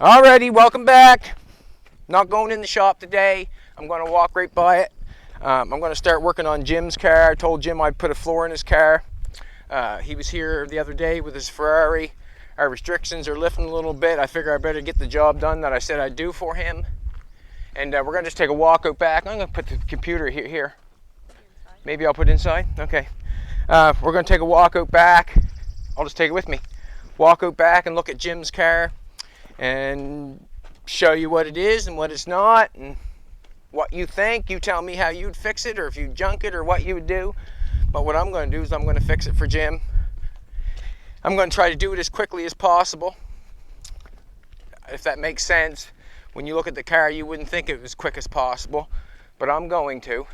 Alrighty, welcome back. Not going in the shop today. I'm going to walk right by it. I'm going to start working on Jim's car. I told Jim I'd put a floor in his car. He was here the other day with his Ferrari. Our restrictions are lifting a little bit. I figure I better get the job done that I said I'd do for him. And we're going to just take a walk out back. I'm going to put the computer here. Maybe I'll put it inside? Okay. We're going to take a walk out back. I'll just take it with me. Walk out back and look at Jim's car and show you what it is and what it's not and what you think. You tell me how you'd fix it or if you'd junk it or what you would do. But what I'm going to do is I'm going to fix it for Jim. I'm going to try to do it as quickly as possible. If that makes sense. When you look at the car, you wouldn't think it was quick as possible. But I'm going to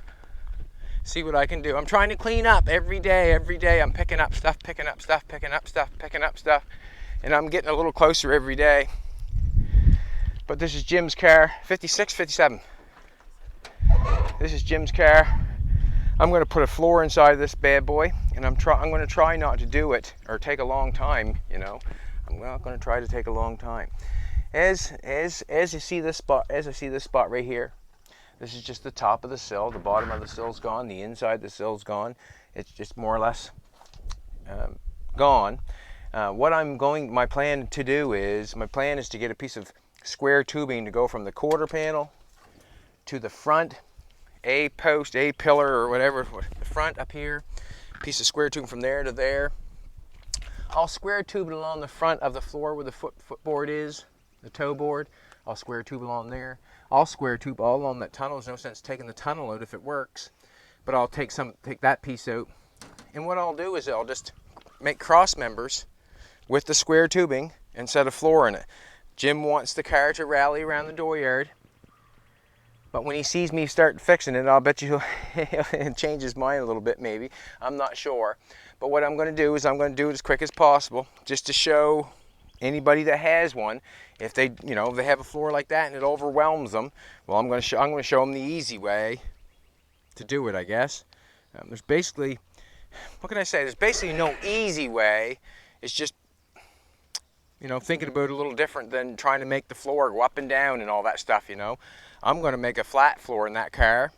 see what I can do. I'm trying to clean up every day. I'm picking up stuff. And I'm getting a little closer every day. But this is Jim's car, 56, 57. This is Jim's car. I'm going to put a floor inside this bad boy, and I'm going to try not to do it or take a long time. You know, I'm not going to try to take a long time. As you see this spot, right here, this is just the top of the sill. The bottom of the sill's gone. The inside of the sill's gone. It's just more or less gone. My plan is to get a piece of square tubing to go from the quarter panel to the front, a post, a pillar, or whatever, the front up here, piece of square tubing from there to there. I'll square tube it along the front of the floor where the footboard is, the toe board. I'll square tube along there. I'll square tube all along that tunnel. There's no sense taking the tunnel out if it works, but I'll take that piece out. And what I'll do is I'll just make cross members with the square tubing and set a floor in it. Jim wants the car to rally around the dooryard, but when he sees me start fixing it, I'll bet you he'll change his mind a little bit maybe. I'm not sure. But what I'm going to do is I'm going to do it as quick as possible just to show anybody that has one, if they have a floor like that and it overwhelms them, well, I'm going to show them the easy way to do it, I guess. There's basically, what can I say? There's basically no easy way. It's just thinking about it a little different than trying to make the floor go up and down and all that stuff, I'm going to make a flat floor in that car.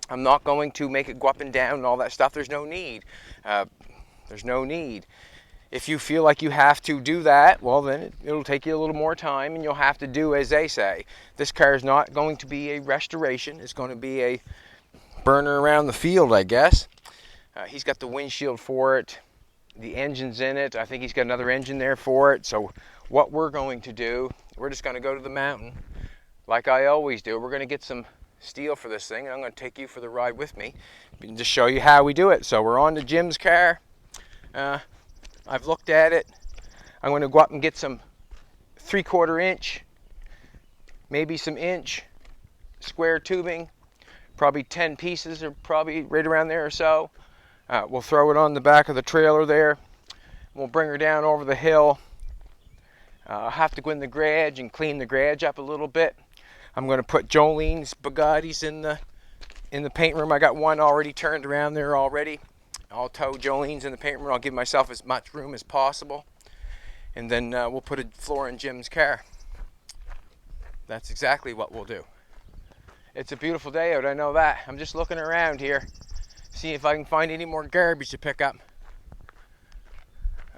I'm not going to make it go up and down and all that stuff. There's no need. There's no need. If you feel like you have to do that, well, then it'll take you a little more time and you'll have to do as they say. This car is not going to be a restoration. It's going to be a burner around the field, I guess. He's got the windshield for it. The engine's in it. I think he's got another engine there for it. So what we're going to do, we're just going to go to the mountain like I always do. We're going to get some steel for this thing, and I'm going to take you for the ride with me and just show you how we do it. So we're on to Jim's car. I've looked at it. I'm going to go up and get some 3/4 inch, maybe some inch square tubing, probably 10 pieces or probably right around there or so. We'll throw it on the back of the trailer there. We'll bring her down over the hill. I'll have to go in the garage and clean the garage up a little bit. I'm going to put Jolene's Bugattis in the paint room. I got one already turned around there already. I'll tow Jolene's in the paint room. I'll give myself as much room as possible. And then we'll put a floor in Jim's car. That's exactly what we'll do. It's a beautiful day out, I know that. I'm just looking around here. See if I can find any more garbage to pick up.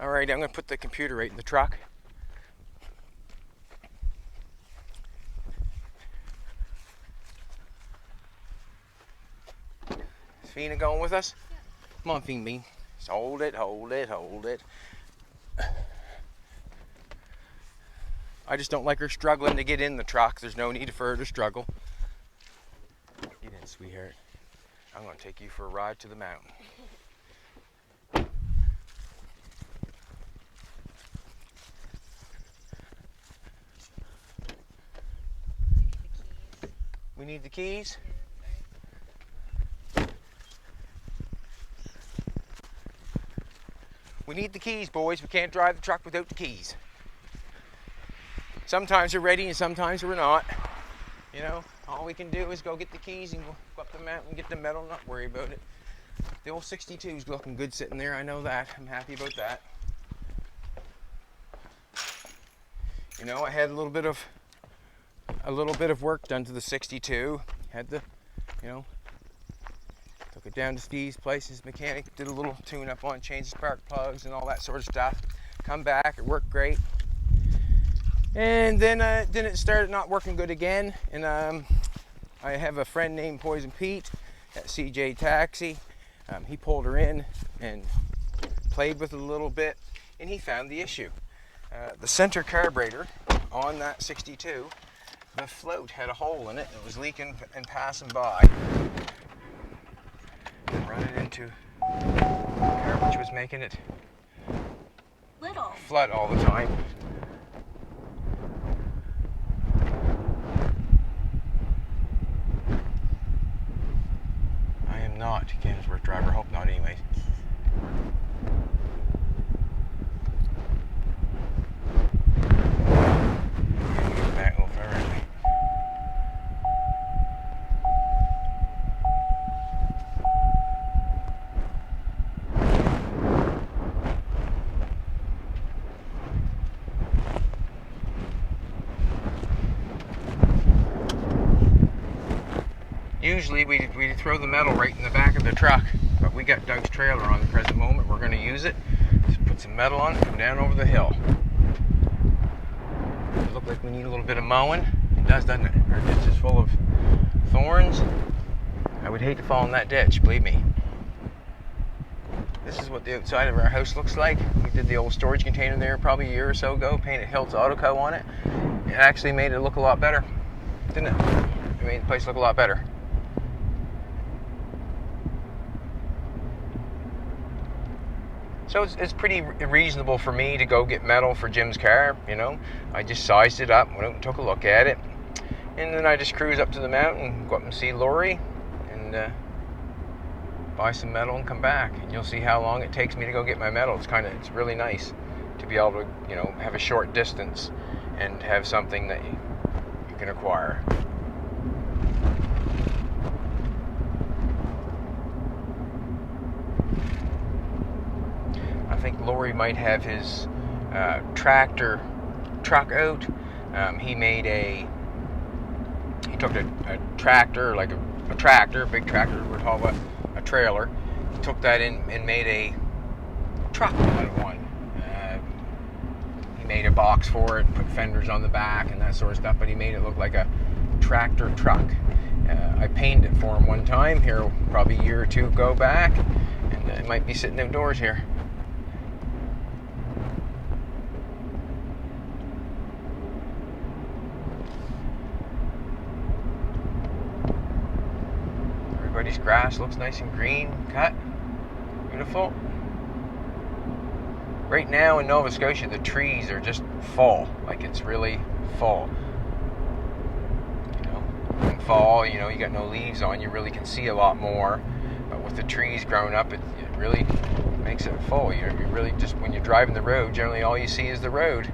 Alright, I'm going to put the computer right in the truck. Is Fina going with us? Yeah. Come on, Fina Bean. Just hold it. I just don't like her struggling to get in the truck. There's no need for her to struggle. Get in, sweetheart. I'm going to take you for a ride to the mountain. We need the keys? We need the keys, boys. We can't drive the truck without the keys. Sometimes we're ready and sometimes we're not. All we can do is go get the keys and go up the mountain and get the metal, not worry about it. The old 62's looking good sitting there, I know that. I'm happy about that. you know, I had a little bit of work done to the 62. Had the, you know, took it down to Steve's place, his mechanic, did a little tune-up on, changed the spark plugs and all that sort of stuff. Come back, it worked great. And then it started not working good again. And I have a friend named Poison Pete at CJ Taxi. He pulled her in and played with it a little bit, and he found the issue. The center carburetor on that 62, the float had a hole in it. It was leaking and passing by, running into the car, which was making it flood all the time. I am not a Kenworth driver. Hope not, anyways. Usually we throw the metal right in the back of the truck, but we got Doug's trailer on the present moment. We're going to use it. Just put some metal on it, come down over the hill. It looks like we need a little bit of mowing. It does, doesn't it? Our ditch is full of thorns. I would hate to fall in that ditch, believe me. This is what the outside of our house looks like. We did the old storage container there probably a year or so ago, painted Hiltz Autoco on it. It actually made it look a lot better, didn't it? It made the place look a lot better. So it's pretty reasonable for me to go get metal for Jim's car, you know. I just sized it up, went out and took a look at it. And then I just cruise up to the mountain, go up and see Lori, and buy some metal and come back. And you'll see how long it takes me to go get my metal. It's really nice to be able to, you know, have a short distance and have something that you can acquire. I think Lori might have his tractor truck out. He took a tractor, like a tractor, a big tractor, we'd call it a trailer. He took that in and made a truck out of one. He made a box for it, put fenders on the back and that sort of stuff, but he made it look like a tractor truck. I painted it for him one time here, probably a year or two ago back, and it might be sitting outdoors here. Everybody's grass looks nice and green, cut, beautiful. Right now in Nova Scotia, the trees are just full, like it's really full. You know, in fall, you know, you got no leaves on, you really can see a lot more. But with the trees growing up, it really makes it full. You really just, when you're driving the road, generally all you see is the road.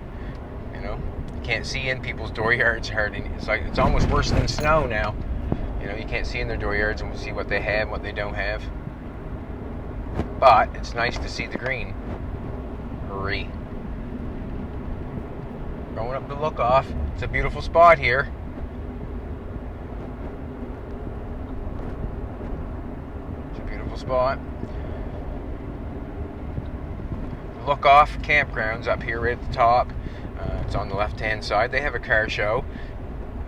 You know, you can't see in people's dooryards hardly. It's almost worse than snow now. You know, you can't see in their dooryards and see what they have and what they don't have. But it's nice to see the green. Hurry. Going up the look off. It's a beautiful spot here. It's a beautiful spot. Look off campgrounds up here right at the top. It's on the left hand side. They have a car show.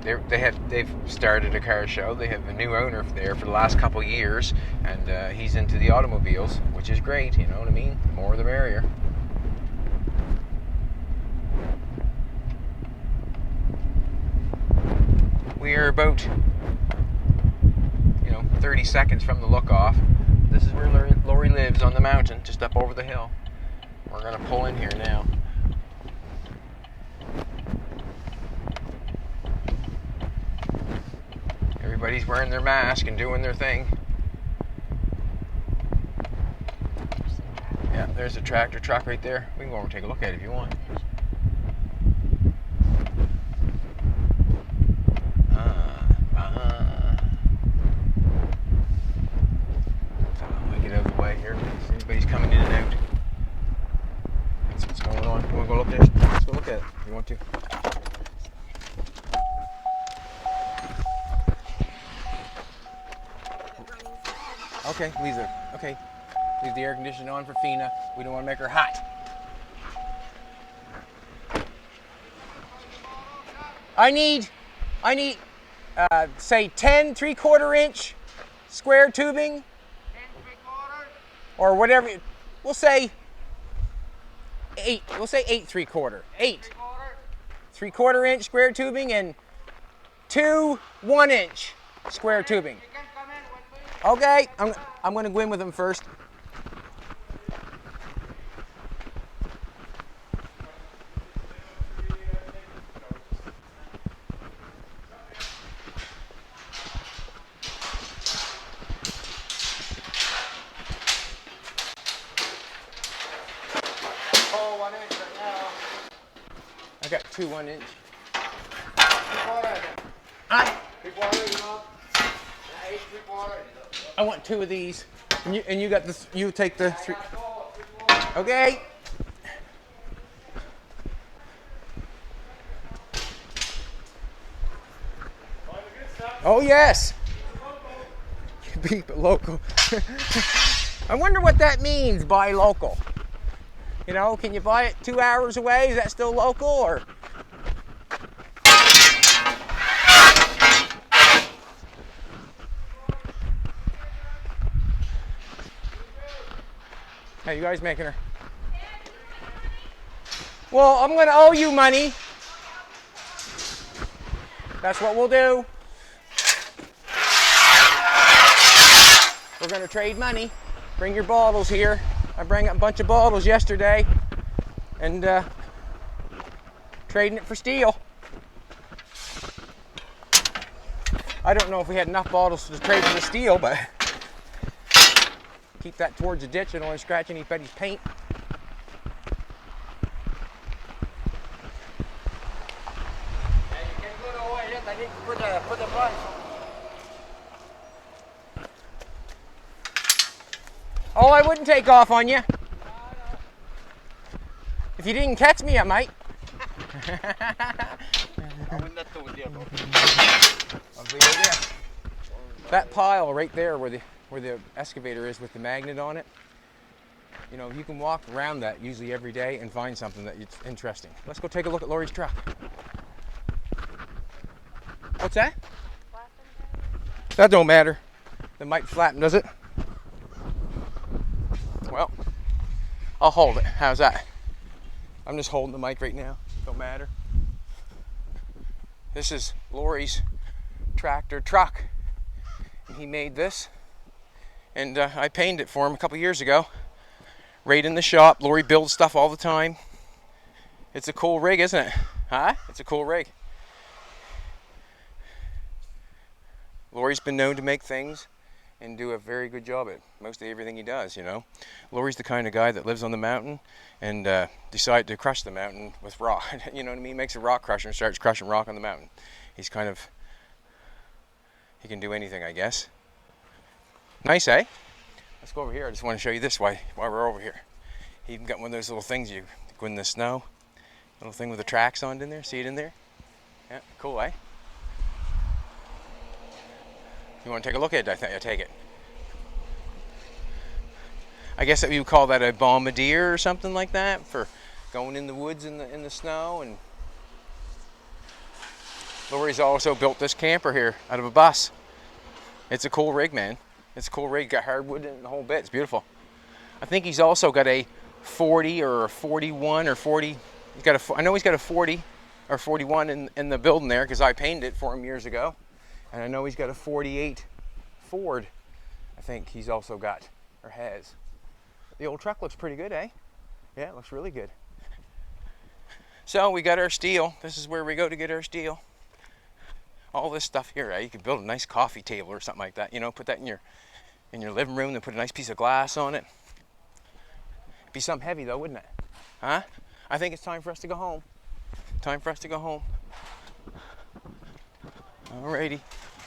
They've started a car show. They have a new owner there for the last couple years, and he's into the automobiles, which is great. You know what I mean? The more the merrier. We are about, 30 seconds from the look off. This is where Lori lives, on the mountain, just up over the hill. We're gonna pull in here now. Everybody's wearing their mask and doing their thing. Yeah, there's a tractor truck right there. We can go over and take a look at it if you want. So I'm gonna get out of the way here. Everybody's coming in and out. That's what's going on. You wanna go look there? Let's go look at it if you want to. Okay, leave the air conditioning on for Fina. We don't want to make her hot. I need, say 10 3/4 inch square tubing, or whatever. We'll say 8. We'll say 8 3/4. 8 3/4 inch square tubing and 2 1 inch square tubing. Okay, I'm going to go in with them first. I got 2 1 inch. I want 2 of these, and you got this. You take the 3. Okay. Oh yes. Beep local. I wonder what that means, buy local. You know, can you buy it 2 hours away? Is that still local, or? Hey, you guys making her? Well, I'm going to owe you money. That's what we'll do. We're going to trade money. Bring your bottles here. I bring a bunch of bottles yesterday, and trading it for steel. I don't know if we had enough bottles to trade for the steel, but keep that towards the ditch. I don't want to scratch anybody's paint. Oh, I wouldn't take off on you. If you didn't catch me, I might. That pile right there where the excavator is with the magnet on it, you know, you can walk around that usually every day and find something that's interesting. Let's go take a look at Lori's truck. What's that? That don't matter. The mic flapping, does it? Well, I'll hold it. How's that? I'm just holding the mic right now. Don't matter. This is Lori's tractor truck. He made this, and I painted it for him a couple years ago. Right in the shop. Lori builds stuff all the time. It's a cool rig, isn't it? Huh? It's a cool rig. Lori's been known to make things and do a very good job at mostly everything he does, you know. Lori's the kind of guy that lives on the mountain and decided to crush the mountain with rock. You know what I mean? He makes a rock crusher and starts crushing rock on the mountain. He's kind of, he can do anything, I guess. Nice, eh? Let's go over here. I just want to show you this while we're over here. He even got one of those little things you go in the snow. Little thing with the tracks on it in there. See it in there? Yeah, cool, eh? You want to take a look at it? I think I take it. I guess that you would call that a bombardier or something like that for going in the woods in the snow. And Lori's also built this camper here out of a bus. It's a cool rig, man. It's a cool rig. Got hardwood in the whole bit. It's beautiful. I think he's also got a 40 or a 41 or 40. I know he's got a 40 or 41 in the building there because I painted it for him years ago. And I know he's got a 48 Ford, I think he's also got, or has. The old truck looks pretty good, eh? Yeah, it looks really good. So we got our steel. This is where we go to get our steel. All this stuff here, eh? You could build a nice coffee table or something like that. You know, put that in your living room and put a nice piece of glass on it. It'd be something heavy though, wouldn't it? Huh? I think it's time for us to go home. Time for us to go home. Alrighty.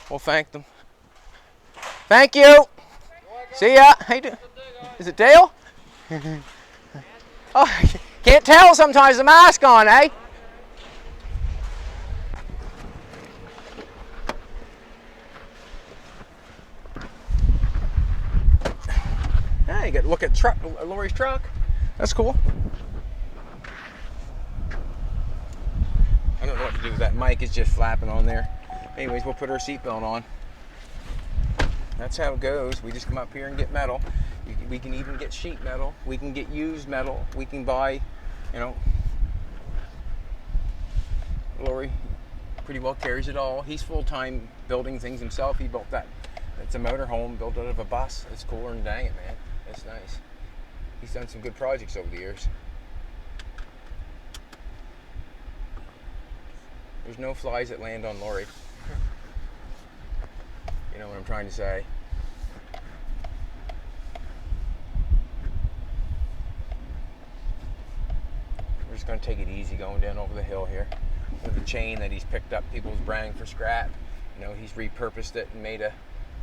We'll thank them. Thank you. See ya. How you doing? Is it Dale? Oh, can't tell sometimes the mask on, eh? get a look at Lori's truck. That's cool. I don't know what to do with that mic. It's just flapping on there. Anyways, we'll put our seatbelt on. That's how it goes. We just come up here and get metal. We can even get sheet metal. We can get used metal. We can buy, you know. Lori pretty well carries it all. He's full-time building things himself. He built that. It's a motorhome built out of a bus. It's cooler than dang it, man. It's nice. He's done some good projects over the years. There's no flies that land on Lori. You know what I'm trying to say. We're just going to take it easy going down over the hill here. With the chain that he's picked up people's brand for scrap. You know, he's repurposed it and made a,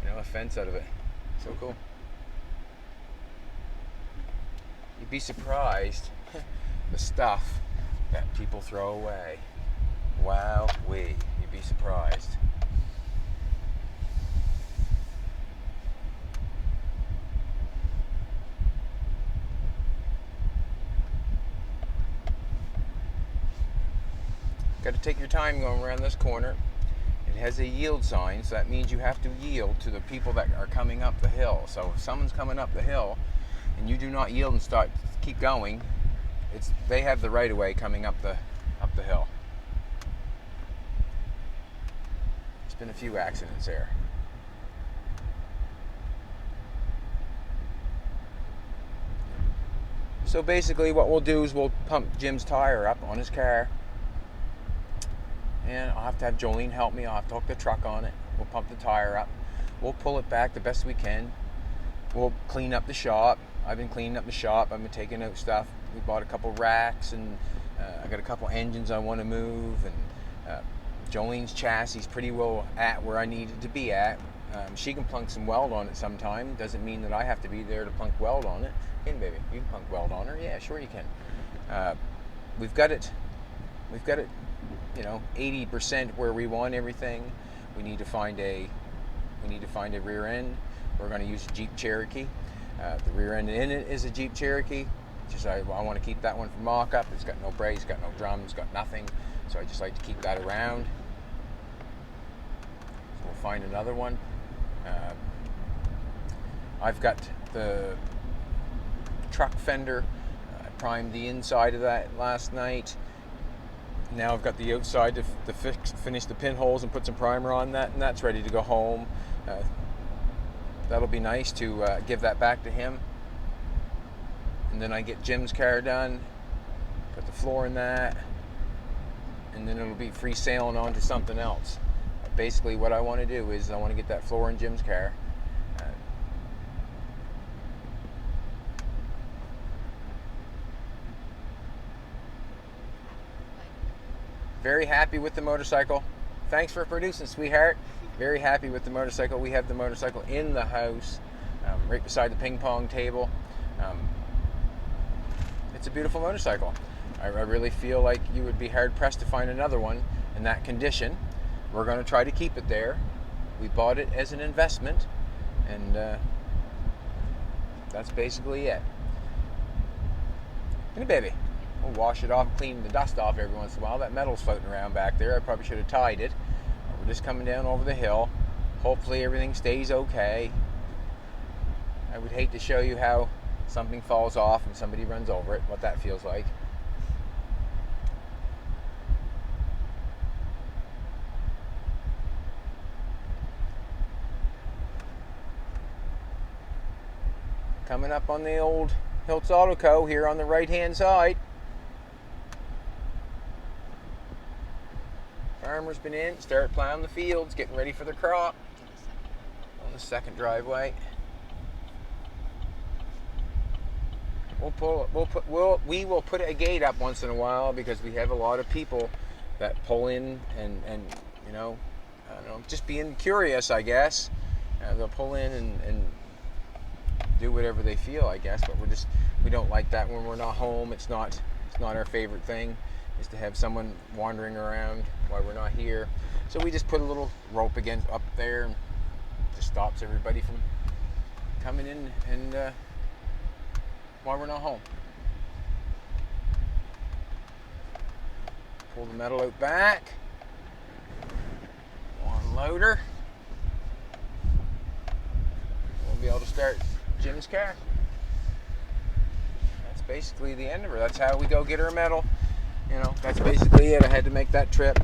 you know, a fence out of it. So cool. You'd be surprised the stuff that people throw away. Wow-wee. You'd be surprised. Got to take your time going around this corner. It has a yield sign, so that means you have to yield to the people that are coming up the hill. So if someone's coming up the hill and you do not yield and keep going, they have the right of way coming up the hill. There's been a few accidents there. So basically what we'll do is we'll pump Jim's tire up on his car. And I'll have to have Jolene help me. I'll have to hook the truck on it. We'll pump the tire up. We'll pull it back the best we can. We'll clean up the shop. I've been cleaning up the shop. I've been taking out stuff. We bought a couple racks, and I got a couple engines I want to move. And Jolene's chassis is pretty well at where I need it to be at. She can plunk some weld on it sometime. Doesn't mean that I have to be there to plunk weld on it. Hey, baby, you can plunk weld on her. Yeah, sure you can. We've got it. You know, 80% where we want everything. We need to find a rear end. We're going to use a Jeep Cherokee. The rear end in it is a Jeep Cherokee. Just I want to keep that one for mock-up. It's got no brakes, got no drums, got nothing. So I just like to keep that around. So we'll find another one. I've got the truck fender. I primed the inside of that last night. Now I've got the outside to finish the pinholes and put some primer on that, and that's ready to go home. That'll be nice to give that back to him. And then I get Jim's car done, put the floor in that, and then it'll be free sailing on to something else. Basically what I want to do is I want to get that floor in Jim's car. Very happy with the motorcycle. Thanks for producing, sweetheart. Very happy with the motorcycle. We have the motorcycle in the house, right beside the ping pong table. It's a beautiful motorcycle. I really feel like you would be hard pressed to find another one in that condition. We're going to try to keep it there. We bought it as an investment, and that's basically it. Hey, baby. We'll wash it off, clean the dust off every once in a while. That metal's floating around back there. I probably should have tied it. We're just coming down over the hill. Hopefully everything stays okay. I would hate to show you how something falls off and somebody runs over it, what that feels like. Coming up on the old Hiltz Auto Co. here on the right-hand side. Farmer's been in, started plowing the fields, getting ready for the crop on the second driveway. We will put a gate up once in a while because we have a lot of people that pull in and you know, I don't know, just being curious, I guess. They'll pull in and do whatever they feel, I guess. But we don't like that when we're not home. It's not our favorite thing, is to have someone wandering around while we're not here. So we just put a little rope up there and just stops everybody from coming in and while we're not home. Pull the metal out back. One loader. We'll be able to start Jim's car. That's basically the end of her. That's how we go get her metal. You know, that's basically it. I had to make that trip.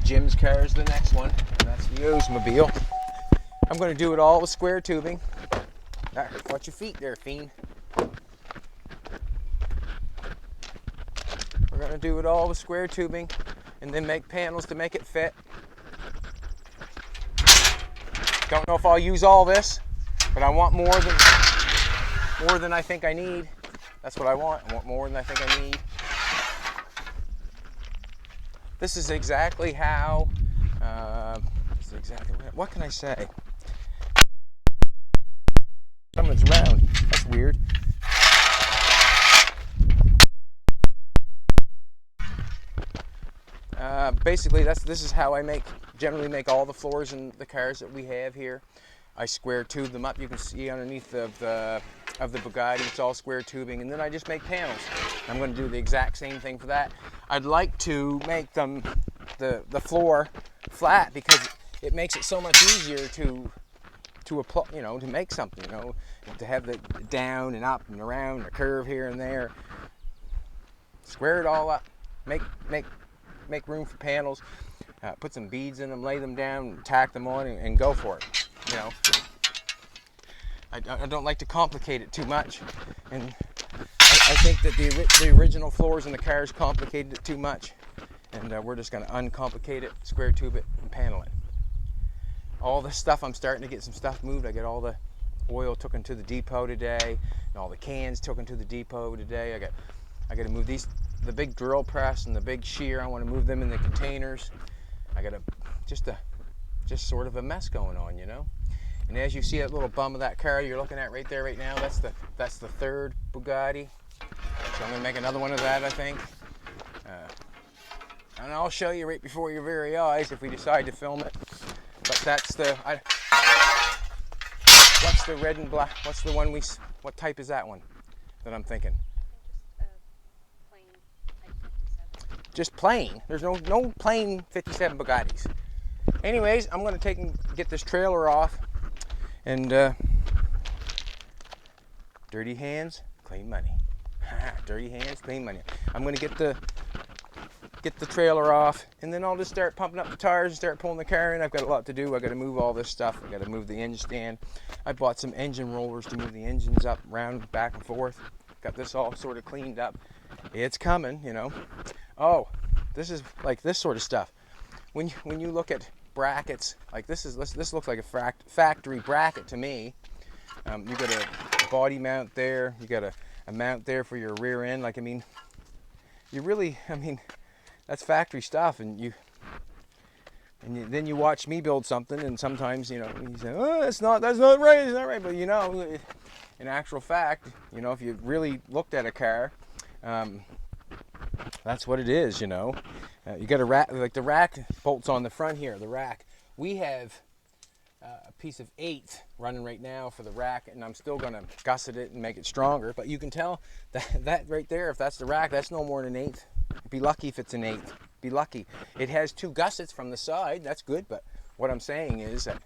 Jim's car is the next one, and that's the Oldsmobile. I'm going to do it all with square tubing. Watch your feet there, fiend. We're going to do it all with square tubing, and then make panels to make it fit. Don't know if I'll use all this, but I want more than I think I need. That's what I want. I want more than I think I need. This is exactly how. What can I say? Someone's around. That's weird. Basically, this is how I generally make all the floors in the cars that we have here. I square tube them up. You can see underneath of the Bugatti, it's all square tubing, and then I just make panels. I'm going to do the exact same thing for that. I'd like to make them the floor flat because it makes it so much easier to apply, you know, to make something, you know, to have the down and up and around, a curve here and there. Square it all up. Make room for panels. Put some beads in them, lay them down, tack them on, and go for it. You know, I don't like to complicate it too much, and I think that the original floors in the cars complicated it too much, and we're just going to uncomplicate it, square tube it, and panel it. All this stuff, I'm starting to get some stuff moved. I get all the oil took into the depot today, and all the cans took into the depot today. I got to move the big drill press and the big shear. I want to move them in the containers. I got just sort of a mess going on, you know. And as you see that little bum of that car you're looking at right there right now, that's the third Bugatti. So I'm going to make another one of that, I think. And I'll show you right before your very eyes if we decide to film it. But that's what's the red and black? What's the one what type is that one that I'm thinking? Plain type 57. Just plain. There's no plain 57 Bugattis. Anyways, I'm going to get this trailer off, and dirty hands, clean money. Dirty hands, clean money. I'm going to get the trailer off, and then I'll just start pumping up the tires and start pulling the car in. I've got a lot to do. I've got to move all this stuff. I've got to move the engine stand. I bought some engine rollers to move the engines up, round, back and forth. Got this all sort of cleaned up. It's coming, you know. Oh, this is like this sort of stuff. When you look at brackets, like this looks like a factory bracket to me. You got a body mount there. You got a mount there for your rear end. Like, I mean, that's factory stuff, and then you watch me build something, and sometimes, you know, you say, oh, that's not right, it's not right. But, you know, in actual fact, you know, if you really looked at a car, that's what it is, you know. You got a rack, like the rack bolts on the front here, the rack. We have a piece of 8 running right now for the rack, and I'm still going to gusset it and make it stronger. But you can tell that right there, if that's the rack, that's no more than an 1/8. Be lucky if it's an 1/8. Be lucky. It has 2 gussets from the side. That's good, but what I'm saying is that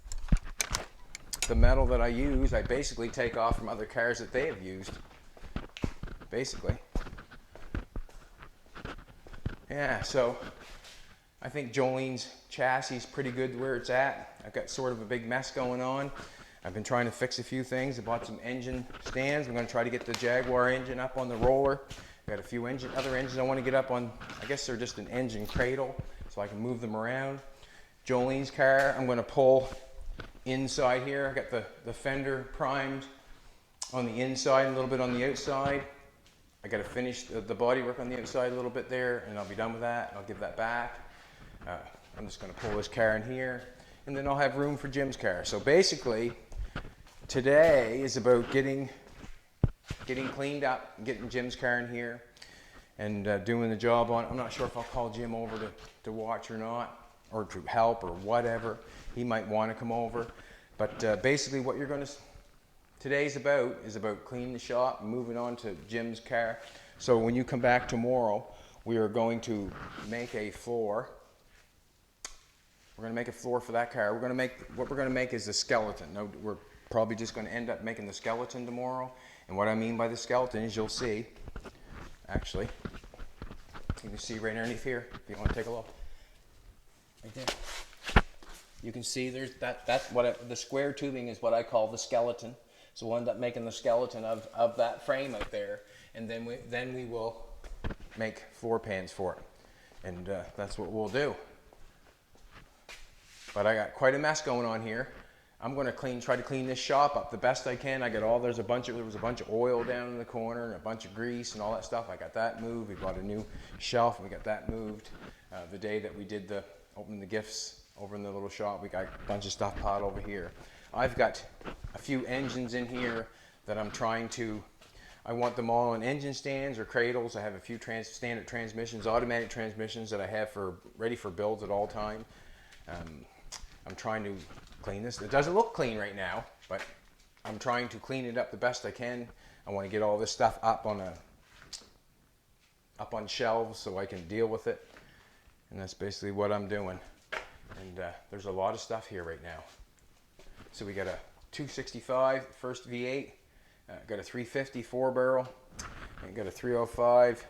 the metal that I use, I basically take off from other cars that they have used. Basically. Yeah, so I think Jolene's chassis is pretty good where it's at. I've got sort of a big mess going on. I've been trying to fix a few things. I bought some engine stands. I'm going to try to get the Jaguar engine up on the roller. I've got a few other engines I want to get up on. I guess they're just an engine cradle, so I can move them around. Jolene's car, I'm going to pull inside here. I got the fender primed on the inside, a little bit on the outside. I got to finish the body work on the outside a little bit there, and I'll be done with that. I'll give that back. I'm just going to pull this car in here, and then I'll have room for Jim's car. So basically, today is about getting cleaned up, getting Jim's car in here, and doing the job on it. I'm not sure if I'll call Jim over to watch or not, or to help or whatever. He might want to come over. But basically what you're going to today's is about cleaning the shop, moving on to Jim's car. So when you come back tomorrow, we are going to make a floor. We're going to make a floor for that car. What we're going to make is a skeleton. Now, we're probably just going to end up making the skeleton tomorrow. And what I mean by the skeleton is you'll see, actually, you can see right underneath here, if you want to take a look. Right there. You can see there's the square tubing is what I call the skeleton. So we'll end up making the skeleton of that frame out there. And then we will make floor pans for it. And that's what we'll do. But I got quite a mess going on here. I'm going to try to clean this shop up the best I can. There was a bunch of oil down in the corner and a bunch of grease and all that stuff. I got that moved. We bought a new shelf and we got that moved. The day that we did opening the gifts over in the little shop, we got a bunch of stuff piled over here. I've got a few engines in here that I want them all in engine stands or cradles. I have a few standard transmissions, automatic transmissions that I have ready for builds at all time. I'm trying to clean this. It doesn't look clean right now, but I'm trying to clean it up the best I can. I want to get all this stuff up on shelves so I can deal with it. And that's basically what I'm doing. And there's a lot of stuff here right now. So we got a 265 first V8, got a 350 4-barrel, and got a 305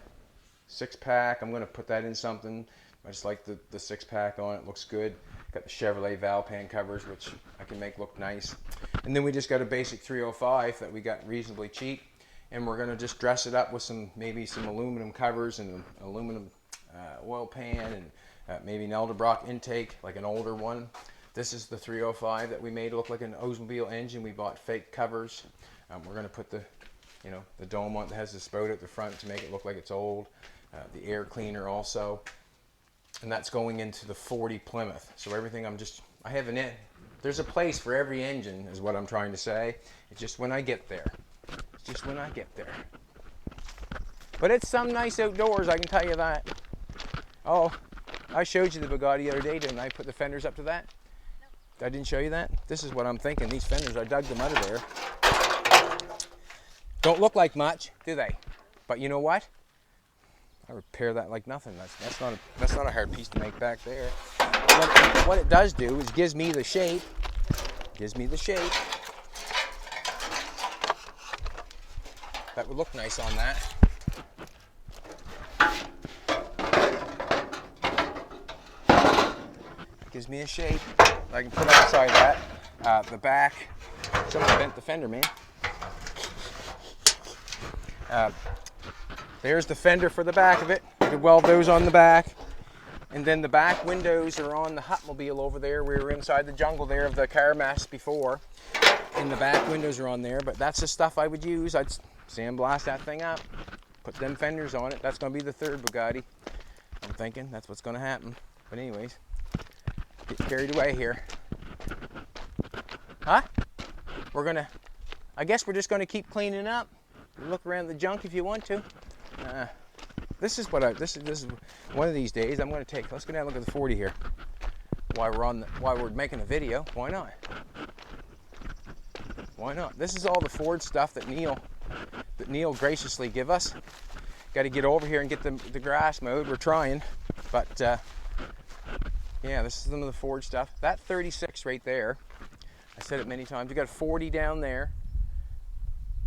6-pack. I'm going to put that in something. I just like the 6-pack on it. Looks good. Got the Chevrolet valve pan covers, which I can make look nice. And then we just got a basic 305 that we got reasonably cheap. And we're going to just dress it up with maybe some aluminum covers and an aluminum oil pan and maybe an Elderbrock intake, like an older one. This is the 305 that we made look like an Oldsmobile engine. We bought fake covers. We're going to put the dome on that has the spout at the front to make it look like it's old. The air cleaner also. And that's going into the 40 Plymouth. So everything I have there's a place for every engine is what I'm trying to say. It's just when I get there. But it's some nice outdoors, I can tell you that. Oh, I showed you the Bugatti the other day, didn't I? Put the fenders up to that? No. I didn't show you that? This is what I'm thinking. These fenders, I dug them out of there. Don't look like much, do they? But you know what? I repair that like nothing. That's not a hard piece to make back there. What it does do is gives me the shape. That would look nice on that. Gives me a shape. I can put outside that. The back. Someone bent the fender, man. There's the fender for the back of it. You can weld those on the back. And then the back windows are on the Hotmobile over there. We were inside the jungle there of the car mess before. And the back windows are on there. But that's the stuff I would use. I'd sandblast that thing up. Put them fenders on it. That's going to be the third Bugatti. I'm thinking that's what's going to happen. But anyways, get carried away here. Huh? I guess we're just going to keep cleaning up. Look around the junk if you want to. This is one of these days I'm going to take. Let's go down and look at the 40 here. While we're making a video, why not? Why not? This is all the Ford stuff that Neil graciously give us. Got to get over here and get the grass mowed. We're trying, but yeah, this is some of the Ford stuff. That 36 right there. I said it many times. We got 40 down there.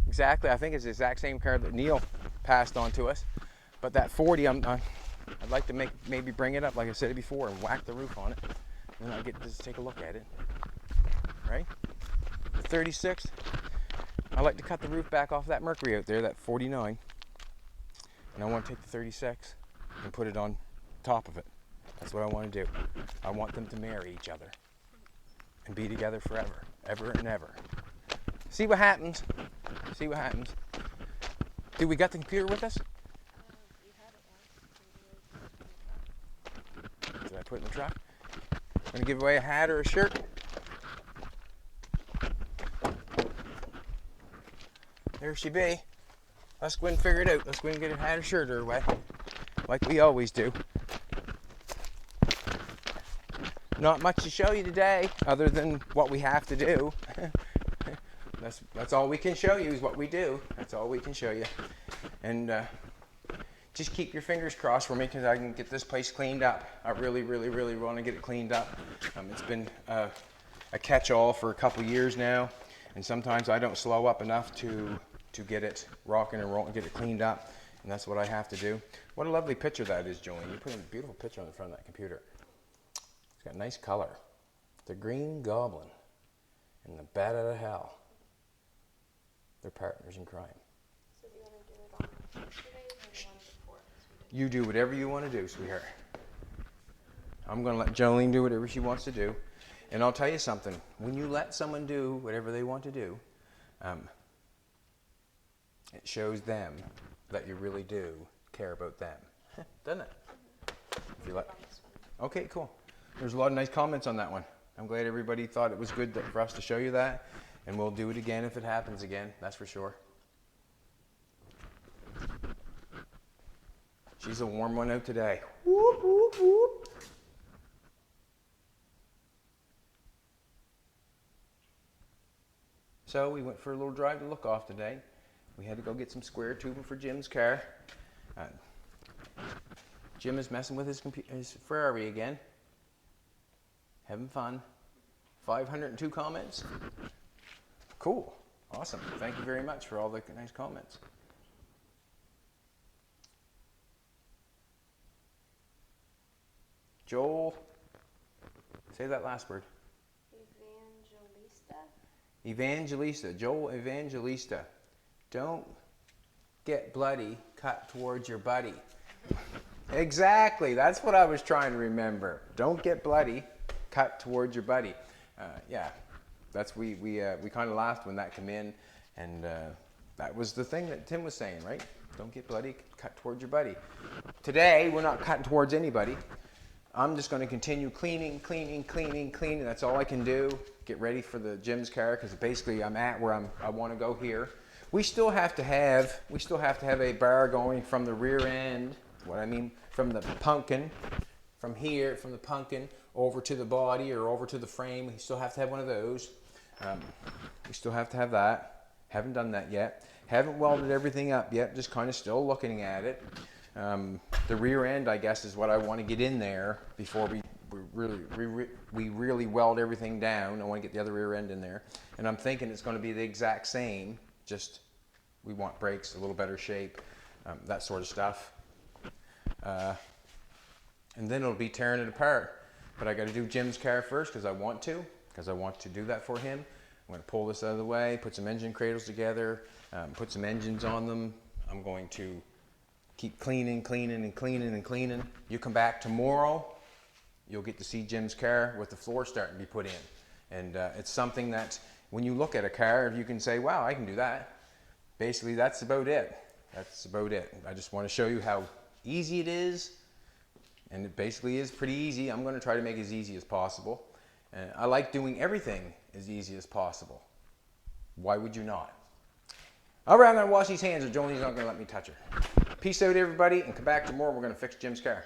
Exactly, I think it's the exact same car that Neil passed on to us. But that 40, I'd like to maybe bring it up, like I said it before, and whack the roof on it. And then I get to just take a look at it. Right? The 36, I like to cut the roof back off that Mercury out there, that 49. And I want to take the 36 and put it on top of it. That's what I want to do. I want them to marry each other and be together forever, ever and ever. See what happens. See what happens. Do we got the computer with us? You had it once. Did I put it in the truck? Gonna give away a hat or a shirt? There she be. Let's go and figure it out. Let's go and get a hat or shirt her way, like we always do. Not much to show you today, other than what we have to do. That's all we can show you is what we do. That's all we can show you. And just keep your fingers crossed for me because I can get this place cleaned up. I really, really, really want to get it cleaned up. It's been a catch-all for a couple years now, and sometimes I don't slow up enough to get it rocking and rolling, get it cleaned up, and that's what I have to do. What a lovely picture that is, Jolene. You put a beautiful picture on the front of that computer. It's got nice color. The Green Goblin and the Bat out of Hell. They're partners in crime. So do you want to do it on yesterday's or the one before? You do whatever you want to do, sweetheart. I'm going to let Jolene do whatever she wants to do. And I'll tell you something. When you let someone do whatever they want to do, it shows them that you really do care about them. Doesn't it? If you let... Okay, cool. There's a lot of nice comments on that one. I'm glad everybody thought it was good for us to show you that. And we'll do it again if it happens again. That's for sure. She's a warm one out today. Whoop, whoop, whoop. So we went for a little drive to Look Off today. We had to go get some square tubing for Jim's car. Jim is messing with his Ferrari again. Having fun. 502 comments. Cool. Awesome. Thank you very much for all the nice comments. Joel, say that last word. Evangelista. Evangelista. Joel Evangelista. Don't get bloody, cut towards your buddy. Exactly. That's what I was trying to remember. Don't get bloody, cut towards your buddy. Yeah, that's we kind of laughed when that came in, and that was the thing that Tim was saying, right? Don't get bloody, cut towards your buddy. Today, we're not cutting towards anybody. I'm just going to continue cleaning. That's all I can do. Get ready for the Jim's car because basically I'm at where I want to go here. We still have to have a bar going from the rear end. What I mean, from the pumpkin, from here, from the pumpkin over to the body or over to the frame. We still have to have one of those. We still have to have that. Haven't done that yet. Haven't welded everything up yet. Just kind of still looking at it. The rear end, I guess, is what I want to get in there before we really weld everything down. I want to get the other rear end in there. And I'm thinking it's going to be the exact same, just we want brakes, a little better shape, that sort of stuff. And then it'll be tearing it apart. But I got to do Jim's car first because I want to do that for him. I'm going to pull this out of the way, put some engine cradles together, put some engines on them. I'm going to keep cleaning. You come back tomorrow, you'll get to see Jim's car with the floor starting to be put in. And it's something that when you look at a car, you can say, wow, I can do that. Basically, that's about it. That's about it. I just want to show you how easy it is. And it basically is pretty easy. I'm going to try to make it as easy as possible. And I like doing everything as easy as possible. Why would you not? All right, I'm going to wash these hands or Jolene's not going to let me touch her. Peace out, everybody, and come back tomorrow. We're going to fix Jim's car.